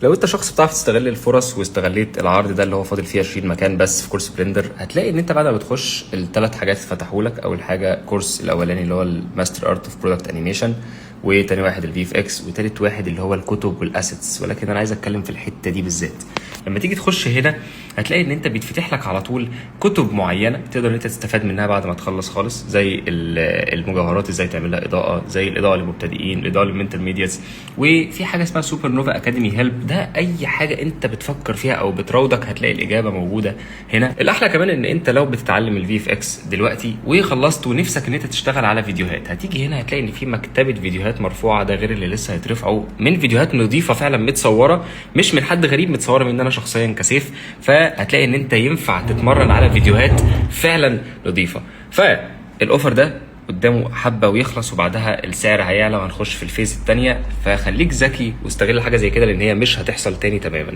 لو انت شخص بتعرف تستغل الفرص واستغليت العرض ده اللي هو فاضل فيه 20 مكان بس في كورس بلندر، هتلاقي ان انت بعد ما بتخش الثلاث حاجات اتفتحوا لك. اول حاجه كورس الاولاني اللي هو الماستر ارت اوف برودكت انيميشن، وتاني واحد الفي اف اكس، وتالت واحد اللي هو الكتب والاسيتس. ولكن انا عايز اتكلم في الحته دي بالذات. لما تيجي تخش هنا هتلاقي ان انت بيتفتح لك على طول كتب معينه تقدر ان انت تستفاد منها بعد ما تخلص خالص، زي المجوهرات ازاي تعملها اضاءه، زي الاضاءه للمبتدئين، الاضاءه للانترميديتس. وفي حاجه اسمها سوبر نوفا اكاديمي هيلب، ده اي حاجه انت بتفكر فيها او بتراودك هتلاقي الاجابه موجوده هنا. الاحلى كمان ان انت لو بتتعلم الفي اف اكس دلوقتي وخلصت ونفسك ان انت تشتغل على فيديوهات، هتيجي هنا هتلاقي ان في مكتبه فيديوهات مرفوعه، ده غير اللي لسه هيترفعوا من فيديوهات نظيفه فعلا متصوره، مش من حد غريب، متصوره من انا شخصيا كسيف. فهتلاقي ان انت ينفع تتمرن على فيديوهات فعلا نظيفه. فالاوفر ده قدامه حبه ويخلص، وبعدها السعر هيعلى وهنخش في الفيز الثانيه. فخليك ذكي واستغل حاجه زي كده، لان هي مش هتحصل تاني تماما.